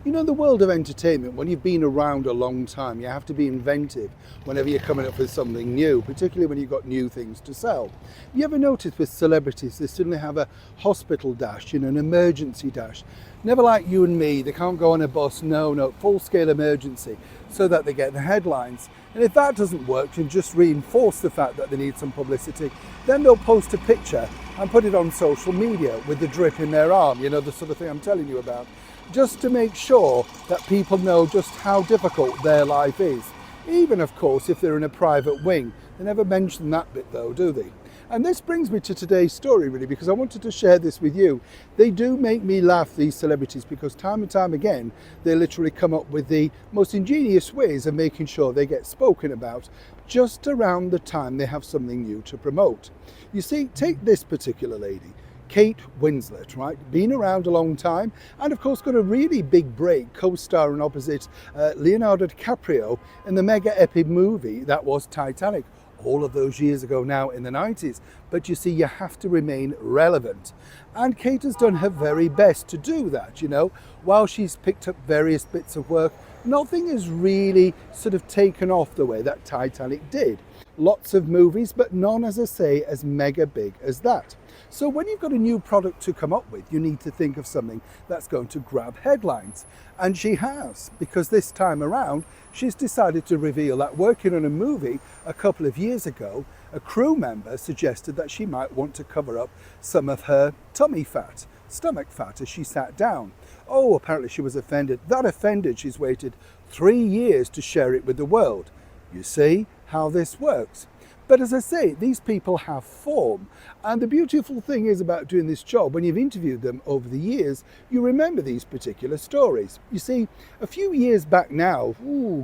You know, in the world of entertainment, when you've been around a long time, you have to be inventive whenever you're coming up with something new, particularly when you've got new things to sell. You ever notice with celebrities, they suddenly have a hospital dash, an emergency dash. Never like you and me, they can't go on a bus, no, full-scale emergency, so that they get the headlines. And if that doesn't work, and just reinforce the fact that they need some publicity, then they'll post a picture and put it on social media with the drip in their arm, the sort of thing I'm telling you about, just to make sure that people know just how difficult their life is. Even, of course, if they're in a private wing. They never mention that bit though, do they? And this brings me to today's story, really, because I wanted to share this with you. They do make me laugh, these celebrities, because time and time again, they literally come up with the most ingenious ways of making sure they get spoken about just around the time they have something new to promote. You see, take this particular lady, Kate Winslet, right? Been around a long time, and of course got a really big break co-starring opposite Leonardo DiCaprio in the mega epic movie that was Titanic, all of those years ago now in the 90s. But you see, you have to remain relevant. And Kate has done her very best to do that, While she's picked up various bits of work, nothing has really sort of taken off the way that Titanic did. Lots of movies, but none, as I say, as mega big as that. So when you've got a new product to come up with, you need to think of something that's going to grab headlines. And she has, because this time around, she's decided to reveal that working on a movie a couple of years ago, a crew member suggested that she might want to cover up some of her tummy fat, stomach fat, as she sat down. Oh, apparently she was offended. That offended, she's waited 3 years to share it with the world. You see how this works. But as I say, these people have form. And the beautiful thing is about doing this job, when you've interviewed them over the years, you remember these particular stories. You see, a few years back now,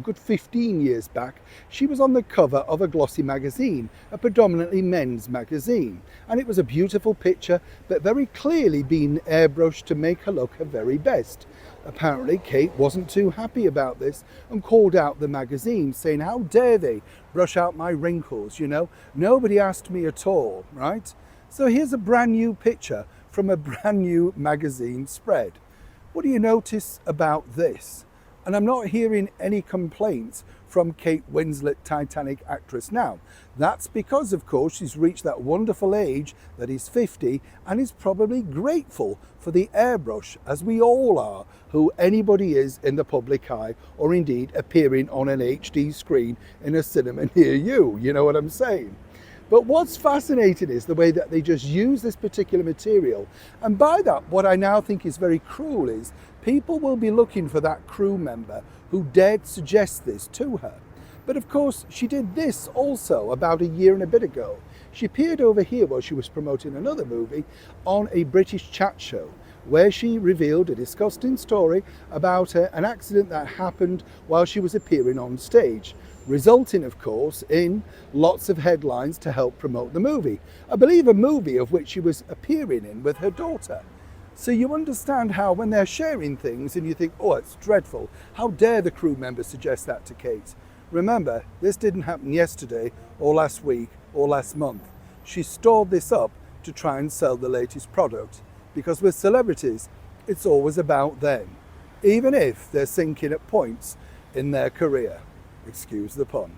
good 15 years back, she was on the cover of a glossy magazine, a predominantly men's magazine. And it was a beautiful picture, but very clearly been airbrushed to make her look her very best. Apparently, Kate wasn't too happy about this and called out the magazine, saying, "How dare they brush out my wrinkles, Nobody asked me at all," right? So here's a brand new picture from a brand new magazine spread. What do you notice about this? And I'm not hearing any complaints from Kate Winslet, Titanic actress now. That's because, of course, she's reached that wonderful age that is 50 and is probably grateful for the airbrush, as we all are, who anybody is in the public eye, or indeed appearing on an HD screen in a cinema near you. You know what I'm saying? But what's fascinating is the way that they just use this particular material. And by that, what I now think is very cruel is people will be looking for that crew member who dared suggest this to her. But of course, she did this also about a year and a bit ago. She appeared over here while she was promoting another movie on a British chat show, where she revealed a disgusting story about an accident that happened while she was appearing on stage, resulting, of course, in lots of headlines to help promote the movie. I believe a movie of which she was appearing in with her daughter. So you understand how when they're sharing things and you think, oh, it's dreadful, how dare the crew member suggest that to Kate? Remember, this didn't happen yesterday or last week or last month. She stored this up to try and sell the latest product, because with celebrities, it's always about them, even if they're sinking at points in their career. Excuse the pun.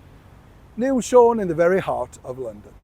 Neil Sean in the very heart of London.